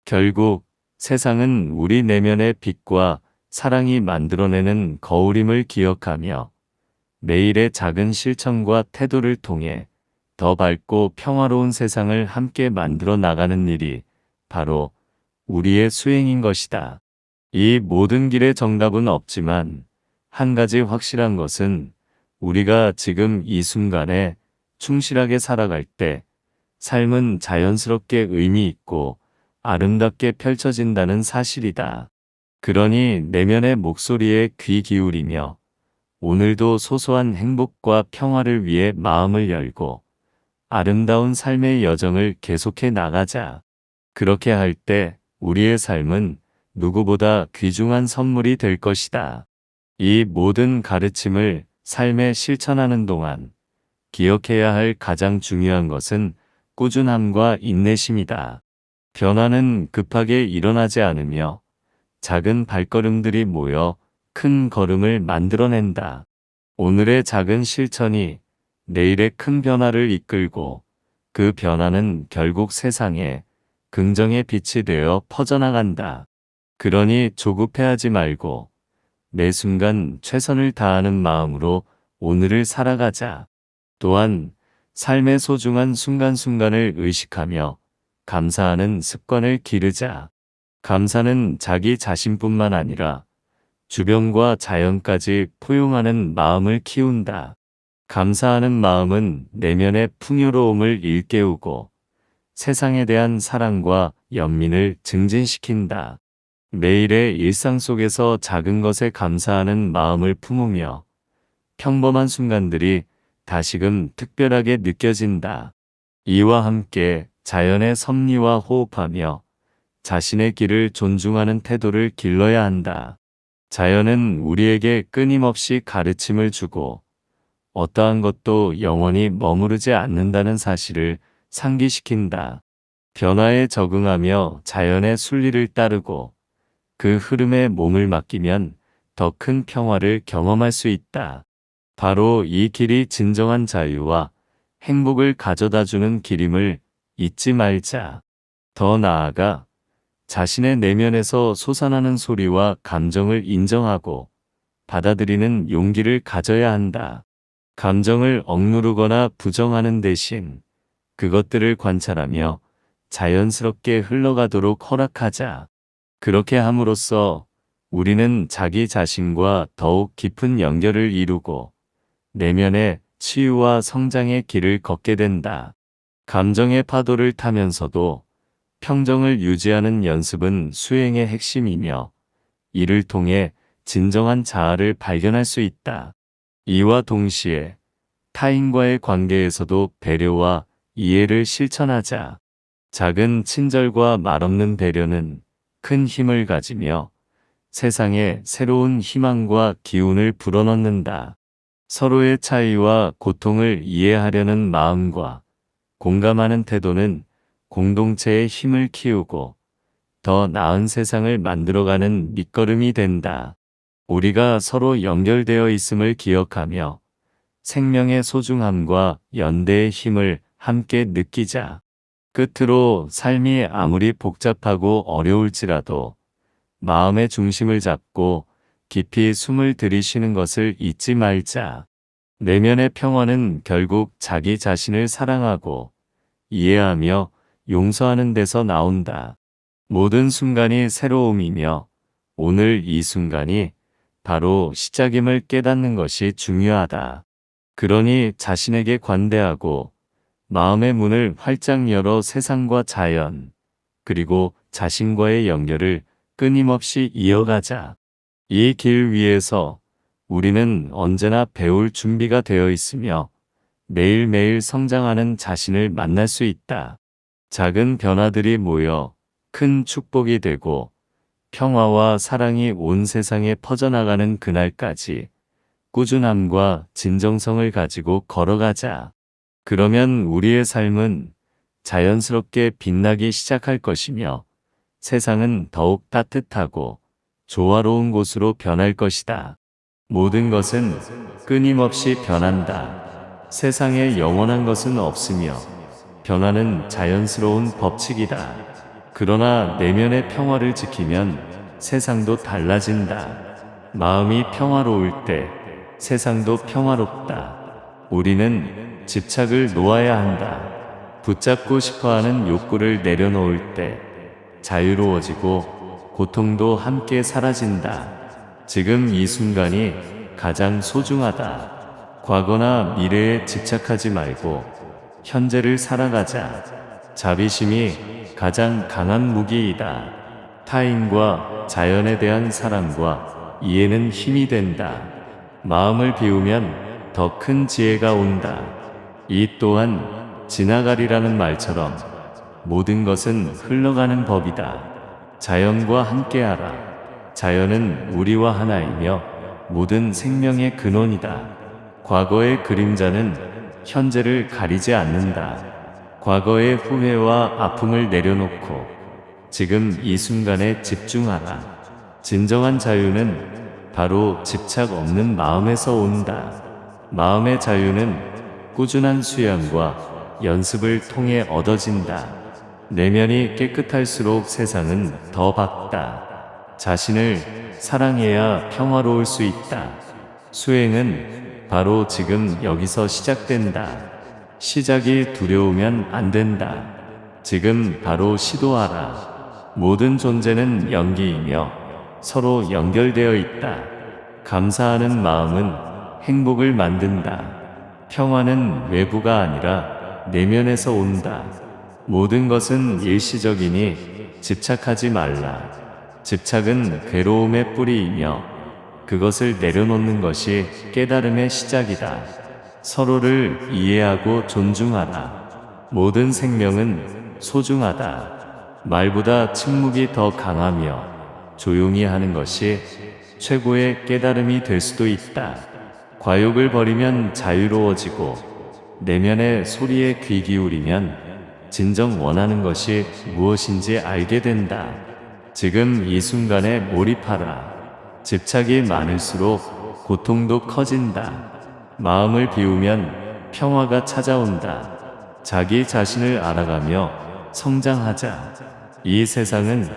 결국 세상은 우리 내면의 빛과 사랑이 만들어내는 거울임을 기억하며 매일의 작은 실천과 태도를 통해 더 밝고 평화로운 세상을 함께 만들어 나가는 일이 바로 우리의 수행인 것이다. 이 모든 길의 정답은 없지만 한 가지 확실한 것은 우리가 지금 이 순간에 충실하게 살아갈 때 삶은 자연스럽게 의미 있고 아름답게 펼쳐진다는 사실이다. 그러니 내면의 목소리에 귀 기울이며 오늘도 소소한 행복과 평화를 위해 마음을 열고 아름다운 삶의 여정을 계속해 나가자. 그렇게 할 때 우리의 삶은 누구보다 귀중한 선물이 될 것이다. 이 모든 가르침을 삶에 실천하는 동안 기억해야 할 가장 중요한 것은 꾸준함과 인내심이다. 변화는 급하게 일어나지 않으며 작은 발걸음들이 모여 큰 걸음을 만들어낸다. 오늘의 작은 실천이 내일의 큰 변화를 이끌고 그 변화는 결국 세상에 긍정의 빛이 되어 퍼져나간다. 그러니 조급해하지 말고 매 순간 최선을 다하는 마음으로 오늘을 살아가자. 또한 삶의 소중한 순간순간을 의식하며 감사하는 습관을 기르자. 감사는 자기 자신뿐만 아니라 주변과 자연까지 포용하는 마음을 키운다. 감사하는 마음은 내면의 풍요로움을 일깨우고 세상에 대한 사랑과 연민을 증진시킨다. 매일의 일상 속에서 작은 것에 감사하는 마음을 품으며 평범한 순간들이 다시금 특별하게 느껴진다. 이와 함께 자연의 섭리와 호흡하며 자신의 길을 존중하는 태도를 길러야 한다. 자연은 우리에게 끊임없이 가르침을 주고 어떠한 것도 영원히 머무르지 않는다는 사실을 상기시킨다. 변화에 적응하며 자연의 순리를 따르고 그 흐름에 몸을 맡기면 더 큰 평화를 경험할 수 있다. 바로 이 길이 진정한 자유와 행복을 가져다주는 길임을 잊지 말자. 더 나아가 자신의 내면에서 솟아나는 소리와 감정을 인정하고 받아들이는 용기를 가져야 한다. 감정을 억누르거나 부정하는 대신 그것들을 관찰하며 자연스럽게 흘러가도록 허락하자. 그렇게 함으로써 우리는 자기 자신과 더욱 깊은 연결을 이루고 내면의 치유와 성장의 길을 걷게 된다. 감정의 파도를 타면서도 평정을 유지하는 연습은 수행의 핵심이며 이를 통해 진정한 자아를 발견할 수 있다. 이와 동시에 타인과의 관계에서도 배려와 이해를 실천하자. 작은 친절과 말없는 배려는 큰 힘을 가지며 세상에 새로운 희망과 기운을 불어넣는다. 서로의 차이와 고통을 이해하려는 마음과 공감하는 태도는 공동체의 힘을 키우고 더 나은 세상을 만들어가는 밑거름이 된다. 우리가 서로 연결되어 있음을 기억하며 생명의 소중함과 연대의 힘을 함께 느끼자. 끝으로 삶이 아무리 복잡하고 어려울지라도 마음의 중심을 잡고 깊이 숨을 들이쉬는 것을 잊지 말자. 내면의 평화는 결국 자기 자신을 사랑하고 이해하며 용서하는 데서 나온다. 모든 순간이 새로움이며 오늘 이 순간이 바로 시작임을 깨닫는 것이 중요하다. 그러니 자신에게 관대하고 마음의 문을 활짝 열어 세상과 자연, 그리고 자신과의 연결을 끊임없이 이어가자. 이 길 위에서 우리는 언제나 배울 준비가 되어 있으며 매일매일 성장하는 자신을 만날 수 있다. 작은 변화들이 모여 큰 축복이 되고 평화와 사랑이 온 세상에 퍼져나가는 그날까지 꾸준함과 진정성을 가지고 걸어가자. 그러면 우리의 삶은 자연스럽게 빛나기 시작할 것이며 세상은 더욱 따뜻하고 조화로운 곳으로 변할 것이다. 모든 것은 끊임없이 변한다. 세상에 영원한 것은 없으며 변화는 자연스러운 법칙이다. 그러나 내면의 평화를 지키면 세상도 달라진다. 마음이 평화로울 때 세상도 평화롭다. 우리는 집착을 놓아야 한다. 붙잡고 싶어하는 욕구를 내려놓을 때 자유로워지고 고통도 함께 사라진다. 지금 이 순간이 가장 소중하다. 과거나 미래에 집착하지 말고 현재를 살아가자. 자비심이 가장 강한 무기이다. 타인과 자연에 대한 사랑과 이해는 힘이 된다. 마음을 비우면 더 큰 지혜가 온다. 이 또한 지나가리라는 말처럼 모든 것은 흘러가는 법이다. 자연과 함께하라. 자연은 우리와 하나이며 모든 생명의 근원이다. 과거의 그림자는 현재를 가리지 않는다. 과거의 후회와 아픔을 내려놓고 지금 이 순간에 집중하라. 진정한 자유는 바로 집착 없는 마음에서 온다. 마음의 자유는 꾸준한 수양과 연습을 통해 얻어진다. 내면이 깨끗할수록 세상은 더 밝다. 자신을 사랑해야 평화로울 수 있다. 수행은 바로 지금 여기서 시작된다. 시작이 두려우면 안 된다. 지금 바로 시도하라. 모든 존재는 연기이며 서로 연결되어 있다. 감사하는 마음은 행복을 만든다. 평화는 외부가 아니라 내면에서 온다. 모든 것은 일시적이니 집착하지 말라. 집착은 괴로움의 뿌리이며 그것을 내려놓는 것이 깨달음의 시작이다. 서로를 이해하고 존중하라. 모든 생명은 소중하다. 말보다 침묵이 더 강하며 조용히 하는 것이 최고의 깨달음이 될 수도 있다. 과욕을 버리면 자유로워지고 내면의 소리에 귀 기울이면 진정 원하는 것이 무엇인지 알게 된다. 지금 이 순간에 몰입하라. 집착이 많을수록 고통도 커진다. 마음을 비우면 평화가 찾아온다. 자기 자신을 알아가며 성장하자. 이 세상은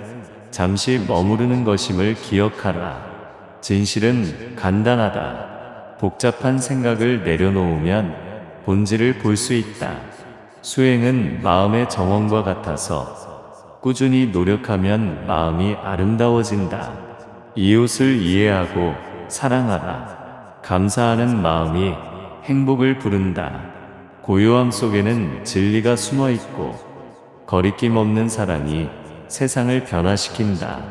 잠시 머무르는 것임을 기억하라. 진실은 간단하다. 복잡한 생각을 내려놓으면 본질을 볼 수 있다. 수행은 마음의 정원과 같아서 꾸준히 노력하면 마음이 아름다워진다. 이웃을 이해하고 사랑하라. 감사하는 마음이 행복을 부른다. 고요함 속에는 진리가 숨어 있고 거리낌 없는 사랑이 세상을 변화시킨다.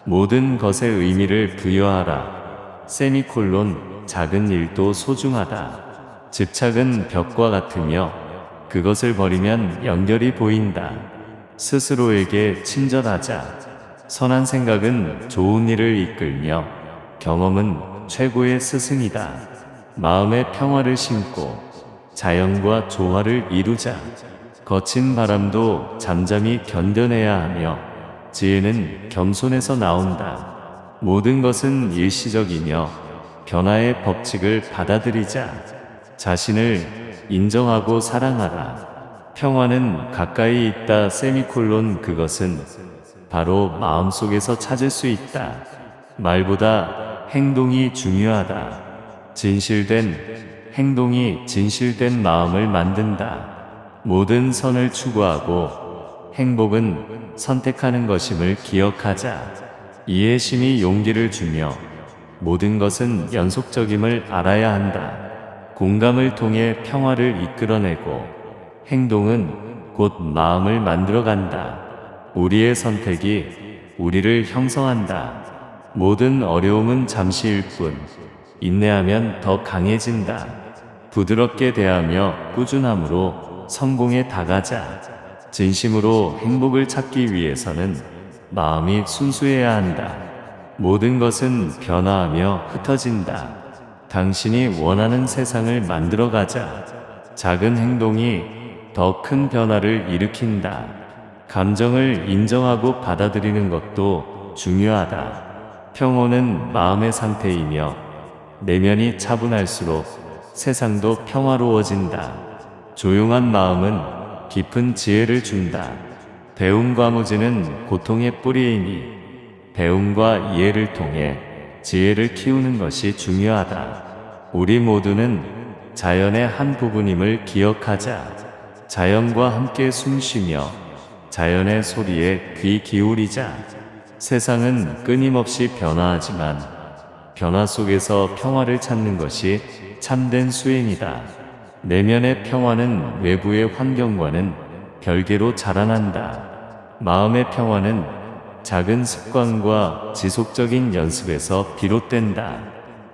모든 것에 의미를 부여하라. 세미콜론. 작은 일도 소중하다. 집착은 벽과 같으며 그것을 버리면 연결이 보인다. 스스로에게 친절하자. 선한 생각은 좋은 일을 이끌며 경험은 최고의 스승이다. 마음의 평화를 심고 자연과 조화를 이루자. 거친 바람도 잠잠히 견뎌내야 하며 지혜는 겸손에서 나온다. 모든 것은 일시적이며 변화의 법칙을 받아들이자. 자신을 인정하고 사랑하라. 평화는 가까이 있다. 세미콜론. 그것은 바로 마음속에서 찾을 수 있다. 말보다 행동이 중요하다. 진실된 행동이 진실된 마음을 만든다. 모든 선을 추구하고 행복은 선택하는 것임을 기억하자. 이해심이 용기를 주며 모든 것은 연속적임을 알아야 한다. 공감을 통해 평화를 이끌어내고 행동은 곧 마음을 만들어간다. 우리의 선택이 우리를 형성한다. 모든 어려움은 잠시일 뿐 인내하면 더 강해진다. 부드럽게 대하며 꾸준함으로 성공에 다가자. 진심으로 행복을 찾기 위해서는 마음이 순수해야 한다. 모든 것은 변화하며 흩어진다. 당신이 원하는 세상을 만들어가자. 작은 행동이 더 큰 변화를 일으킨다. 감정을 인정하고 받아들이는 것도 중요하다. 평온은 마음의 상태이며 내면이 차분할수록 세상도 평화로워진다. 조용한 마음은 깊은 지혜를 준다. 배움과 무지는 고통의 뿌리이니 배움과 이해를 통해 지혜를 키우는 것이 중요하다. 우리 모두는 자연의 한 부분임을 기억하자. 자연과 함께 숨쉬며 자연의 소리에 귀 기울이자. 세상은 끊임없이 변화하지만 변화 속에서 평화를 찾는 것이 참된 수행이다. 내면의 평화는 외부의 환경과는 별개로 자라난다. 마음의 평화는 작은 습관과 지속적인 연습에서 비롯된다.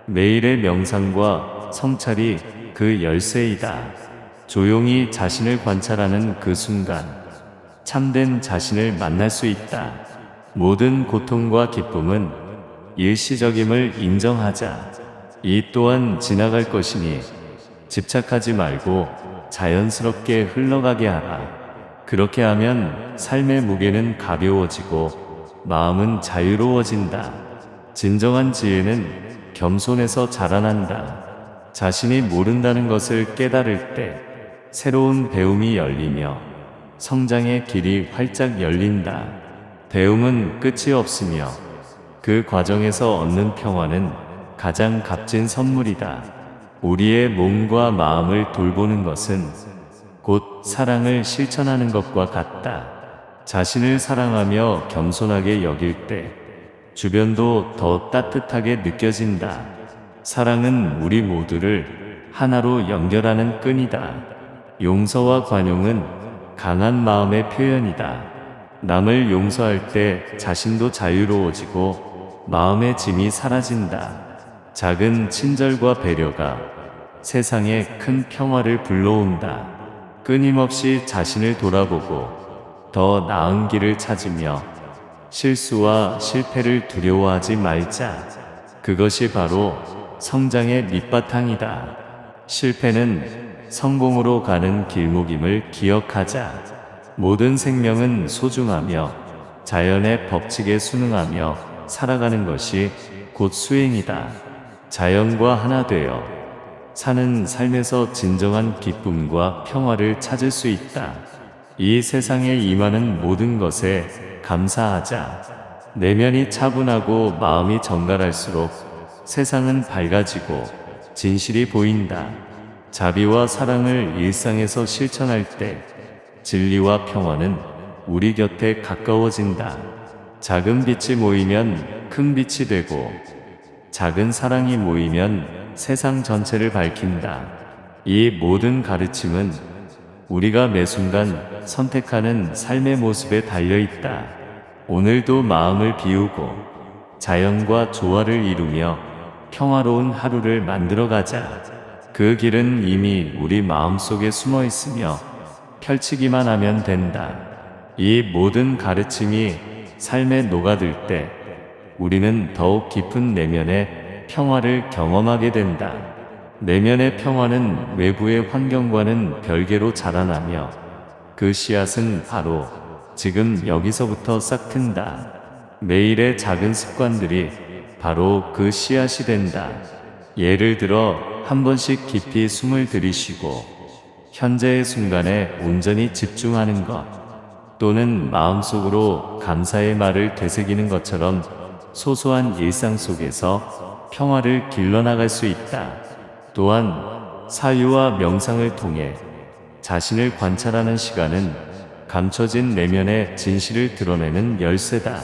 매일의 명상과 성찰이 그 열쇠이다. 조용히 자신을 관찰하는 그 순간 참된 자신을 만날 수 있다. 모든 고통과 기쁨은 일시적임을 인정하자. 이 또한 지나갈 것이니 집착하지 말고 자연스럽게 흘러가게 하라. 그렇게 하면 삶의 무게는 가벼워지고 마음은 자유로워진다. 진정한 지혜는 겸손에서 자라난다. 자신이 모른다는 것을 깨달을 때 새로운 배움이 열리며 성장의 길이 활짝 열린다. 배움은 끝이 없으며 그 과정에서 얻는 평화는 가장 값진 선물이다. 우리의 몸과 마음을 돌보는 것은 곧 사랑을 실천하는 것과 같다. 자신을 사랑하며 겸손하게 여길 때 주변도 더 따뜻하게 느껴진다. 사랑은 우리 모두를 하나로 연결하는 끈이다. 용서와 관용은 강한 마음의 표현이다. 남을 용서할 때 자신도 자유로워지고 마음의 짐이 사라진다. 작은 친절과 배려가 세상에 큰 평화를 불러온다. 끊임없이 자신을 돌아보고 더 나은 길을 찾으며 실수와 실패를 두려워하지 말자. 그것이 바로 성장의 밑바탕이다. 실패는 성공으로 가는 길목임을 기억하자. 모든 생명은 소중하며 자연의 법칙에 순응하며 살아가는 것이 곧 수행이다. 자연과 하나 되어 사는 삶에서 진정한 기쁨과 평화를 찾을 수 있다. 이 세상에 임하는 모든 것에 감사하자. 내면이 차분하고 마음이 정갈할수록 세상은 밝아지고 진실이 보인다. 자비와 사랑을 일상에서 실천할 때 진리와 평화는 우리 곁에 가까워진다. 작은 빛이 모이면 큰 빛이 되고 작은 사랑이 모이면 세상 전체를 밝힌다. 이 모든 가르침은 우리가 매 순간 선택하는 삶의 모습에 달려 있다. 오늘도 마음을 비우고 자연과 조화를 이루며 평화로운 하루를 만들어 가자. 그 길은 이미 우리 마음속에 숨어 있으며 펼치기만 하면 된다. 이 모든 가르침이 삶에 녹아들 때 우리는 더욱 깊은 내면의 평화를 경험하게 된다. 내면의 평화는 외부의 환경과는 별개로 자라나며 그 씨앗은 바로 지금 여기서부터 싹튼다. 매일의 작은 습관들이 바로 그 씨앗이 된다. 예를 들어 한 번씩 깊이 숨을 들이쉬고 현재의 순간에 온전히 집중하는 것, 또는 마음속으로 감사의 말을 되새기는 것처럼 소소한 일상 속에서 평화를 길러나갈 수 있다. 또한 사유와 명상을 통해 자신을 관찰하는 시간은 감춰진 내면의 진실을 드러내는 열쇠다.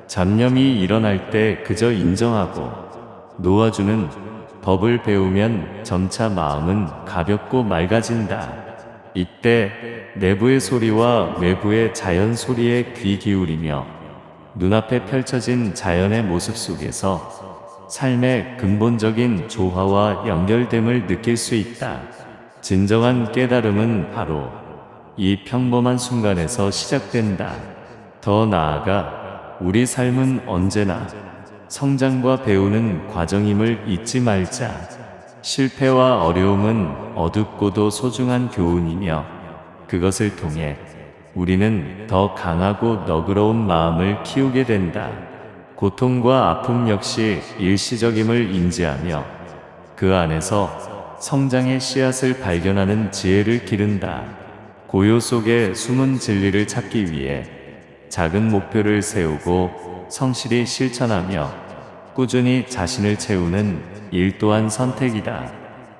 잡념이 일어날 때 그저 인정하고 놓아주는 법을 배우면 점차 마음은 가볍고 맑아진다. 이때 내부의 소리와 외부의 자연 소리에 귀 기울이며 눈앞에 펼쳐진 자연의 모습 속에서 삶의 근본적인 조화와 연결됨을 느낄 수 있다. 진정한 깨달음은 바로 이 평범한 순간에서 시작된다. 더 나아가 우리 삶은 언제나 성장과 배우는 과정임을 잊지 말자. 실패와 어려움은 어둡고도 소중한 교훈이며 그것을 통해 우리는 더 강하고 너그러운 마음을 키우게 된다. 고통과 아픔 역시 일시적임을 인지하며 그 안에서 성장의 씨앗을 발견하는 지혜를 기른다. 고요 속에 숨은 진리를 찾기 위해 작은 목표를 세우고 성실히 실천하며 꾸준히 자신을 채우는 일 또한 선택이다.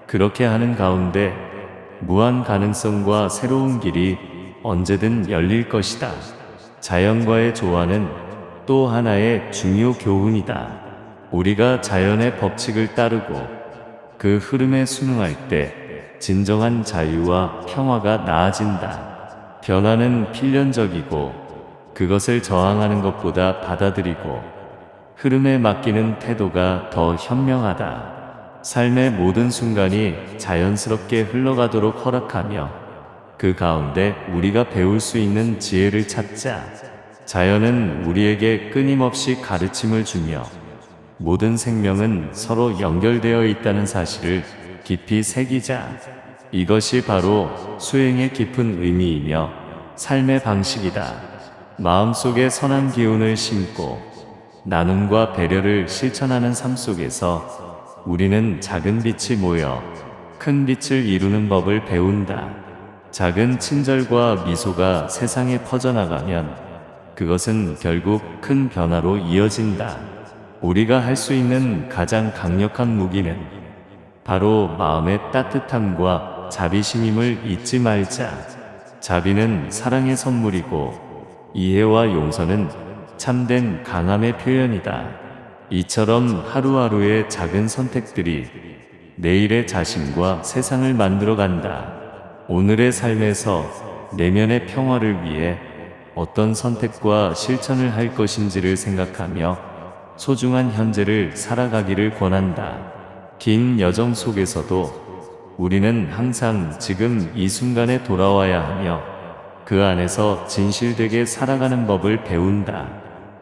그렇게 하는 가운데 무한 가능성과 새로운 길이 언제든 열릴 것이다. 자연과의 조화는 또 하나의 중요 교훈이다. 우리가 자연의 법칙을 따르고 그 흐름에 순응할 때 진정한 자유와 평화가 나아진다. 변화는 필연적이고 그것을 저항하는 것보다 받아들이고 흐름에 맡기는 태도가 더 현명하다. 삶의 모든 순간이 자연스럽게 흘러가도록 허락하며 그 가운데 우리가 배울 수 있는 지혜를 찾자. 자연은 우리에게 끊임없이 가르침을 주며 모든 생명은 서로 연결되어 있다는 사실을 깊이 새기자. 이것이 바로 수행의 깊은 의미이며 삶의 방식이다. 마음속에 선한 기운을 심고 나눔과 배려를 실천하는 삶 속에서 우리는 작은 빛이 모여 큰 빛을 이루는 법을 배운다. 작은 친절과 미소가 세상에 퍼져나가면 그것은 결국 큰 변화로 이어진다. 우리가 할 수 있는 가장 강력한 무기는 바로 마음의 따뜻함과 자비심임을 잊지 말자. 자비는 사랑의 선물이고 이해와 용서는 참된 강함의 표현이다. 이처럼 하루하루의 작은 선택들이 내일의 자신과 세상을 만들어간다. 오늘의 삶에서 내면의 평화를 위해 어떤 선택과 실천을 할 것인지를 생각하며 소중한 현재를 살아가기를 권한다. 긴 여정 속에서도 우리는 항상 지금 이 순간에 돌아와야 하며 그 안에서 진실되게 살아가는 법을 배운다.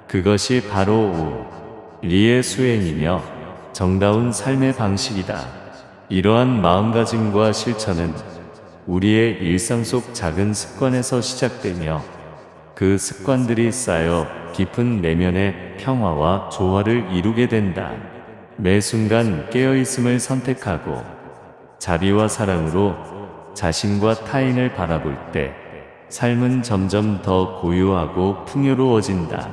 그것이 바로 우리의 수행이며 정다운 삶의 방식이다. 이러한 마음가짐과 실천은 우리의 일상 속 작은 습관에서 시작되며 그 습관들이 쌓여 깊은 내면의 평화와 조화를 이루게 된다. 매 순간 깨어있음을 선택하고 자비와 사랑으로 자신과 타인을 바라볼 때 삶은 점점 더 고요하고 풍요로워진다.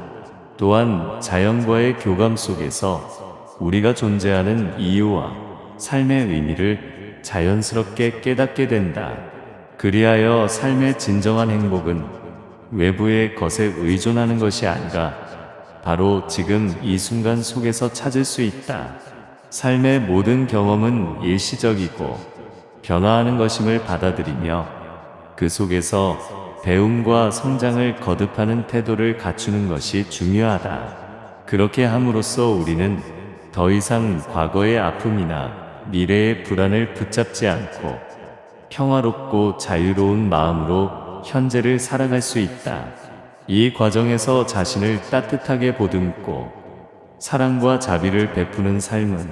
또한 자연과의 교감 속에서 우리가 존재하는 이유와 삶의 의미를 자연스럽게 깨닫게 된다. 그리하여 삶의 진정한 행복은 외부의 것에 의존하는 것이 아니라 바로 지금 이 순간 속에서 찾을 수 있다. 삶의 모든 경험은 일시적이고 변화하는 것임을 받아들이며 그 속에서 배움과 성장을 거듭하는 태도를 갖추는 것이 중요하다. 그렇게 함으로써 우리는 더 이상 과거의 아픔이나 미래의 불안을 붙잡지 않고 평화롭고 자유로운 마음으로 현재를 살아갈 수 있다. 이 과정에서 자신을 따뜻하게 보듬고 사랑과 자비를 베푸는 삶은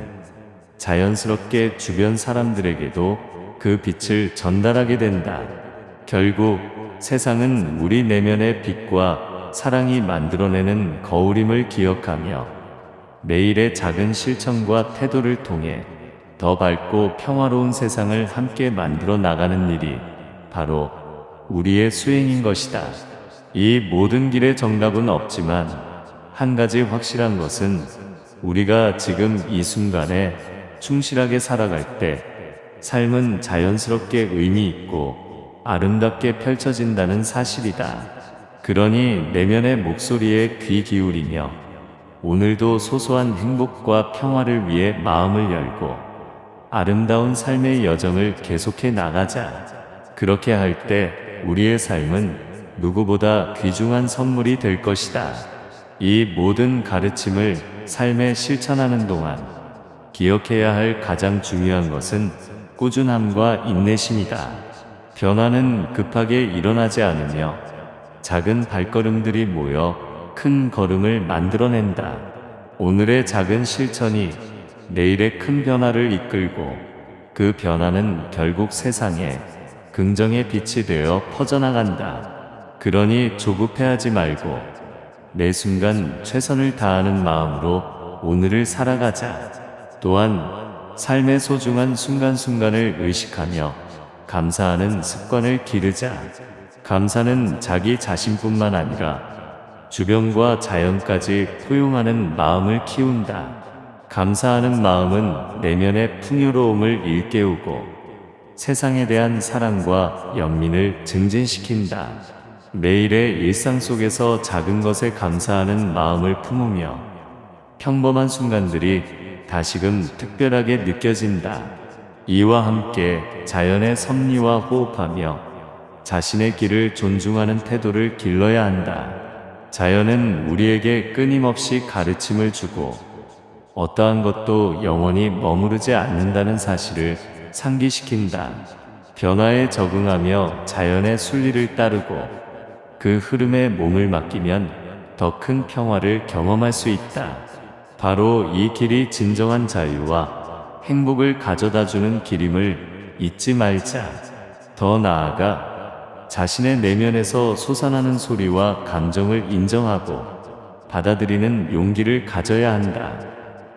자연스럽게 주변 사람들에게도 그 빛을 전달하게 된다. 결국 세상은 우리 내면의 빛과 사랑이 만들어내는 거울임을 기억하며 매일의 작은 실천과 태도를 통해 더 밝고 평화로운 세상을 함께 만들어 나가는 일이 바로 우리의 수행인 것이다. 이 모든 길의 정답은 없지만 한 가지 확실한 것은 우리가 지금 이 순간에 충실하게 살아갈 때 삶은 자연스럽게 의미 있고 아름답게 펼쳐진다는 사실이다. 그러니 내면의 목소리에 귀 기울이며 오늘도 소소한 행복과 평화를 위해 마음을 열고 아름다운 삶의 여정을 계속해 나가자. 그렇게 할 때 우리의 삶은 누구보다 귀중한 선물이 될 것이다. 이 모든 가르침을 삶에 실천하는 동안 기억해야 할 가장 중요한 것은 꾸준함과 인내심이다. 변화는 급하게 일어나지 않으며 작은 발걸음들이 모여 큰 걸음을 만들어낸다. 오늘의 작은 실천이 내일의 큰 변화를 이끌고 그 변화는 결국 세상에 긍정의 빛이 되어 퍼져나간다. 그러니 조급해하지 말고 매 순간 최선을 다하는 마음으로 오늘을 살아가자. 또한 삶의 소중한 순간순간을 의식하며 감사하는 습관을 기르자. 감사는 자기 자신뿐만 아니라 주변과 자연까지 포용하는 마음을 키운다. 감사하는 마음은 내면의 풍요로움을 일깨우고 세상에 대한 사랑과 연민을 증진시킨다. 매일의 일상 속에서 작은 것에 감사하는 마음을 품으며 평범한 순간들이 다시금 특별하게 느껴진다. 이와 함께 자연의 섭리와 호흡하며 자신의 길을 존중하는 태도를 길러야 한다. 자연은 우리에게 끊임없이 가르침을 주고 어떠한 것도 영원히 머무르지 않는다는 사실을 상기시킨다. 변화에 적응하며 자연의 순리를 따르고 그 흐름에 몸을 맡기면 더 큰 평화를 경험할 수 있다. 바로 이 길이 진정한 자유와 행복을 가져다주는 길임을 잊지 말자. 더 나아가 자신의 내면에서 솟아나는 소리와 감정을 인정하고 받아들이는 용기를 가져야 한다.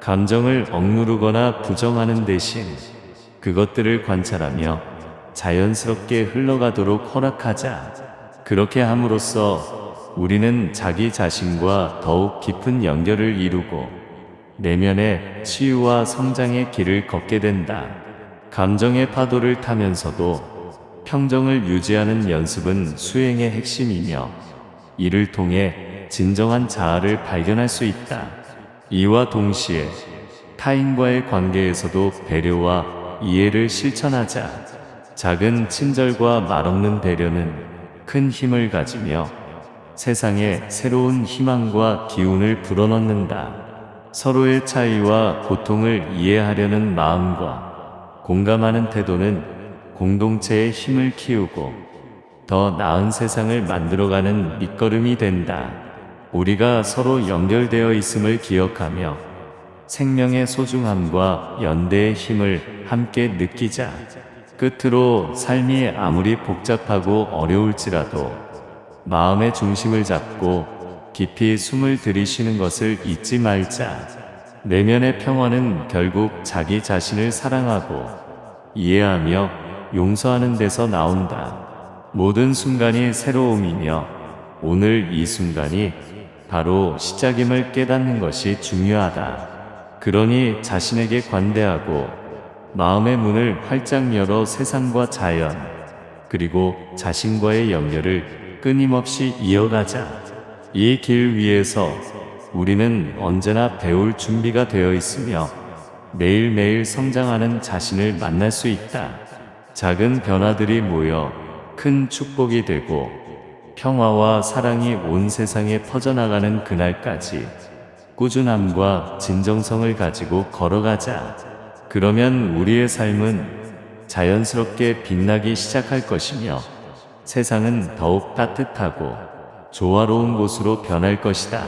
감정을 억누르거나 부정하는 대신 그것들을 관찰하며 자연스럽게 흘러가도록 허락하자. 그렇게 함으로써 우리는 자기 자신과 더욱 깊은 연결을 이루고 내면의 치유와 성장의 길을 걷게 된다. 감정의 파도를 타면서도 평정을 유지하는 연습은 수행의 핵심이며 이를 통해 진정한 자아를 발견할 수 있다. 이와 동시에 타인과의 관계에서도 배려와 이해를 실천하자. 작은 친절과 말없는 배려는 큰 힘을 가지며 세상에 새로운 희망과 기운을 불어넣는다. 서로의 차이와 고통을 이해하려는 마음과 공감하는 태도는 공동체의 힘을 키우고 더 나은 세상을 만들어가는 밑거름이 된다. 우리가 서로 연결되어 있음을 기억하며 생명의 소중함과 연대의 힘을 함께 느끼자. 끝으로 삶이 아무리 복잡하고 어려울지라도 마음의 중심을 잡고 깊이 숨을 들이쉬는 것을 잊지 말자. 내면의 평화는 결국 자기 자신을 사랑하고 이해하며 용서하는 데서 나온다. 모든 순간이 새로움이며 오늘 이 순간이 바로 시작임을 깨닫는 것이 중요하다. 그러니 자신에게 관대하고 마음의 문을 활짝 열어 세상과 자연 그리고 자신과의 연결을 끊임없이 이어가자. 이 길 위에서 우리는 언제나 배울 준비가 되어 있으며 매일매일 성장하는 자신을 만날 수 있다. 작은 변화들이 모여 큰 축복이 되고 평화와 사랑이 온 세상에 퍼져나가는 그날까지 꾸준함과 진정성을 가지고 걸어가자. 그러면 우리의 삶은 자연스럽게 빛나기 시작할 것이며 세상은 더욱 따뜻하고 조화로운 곳으로 변할 것이다.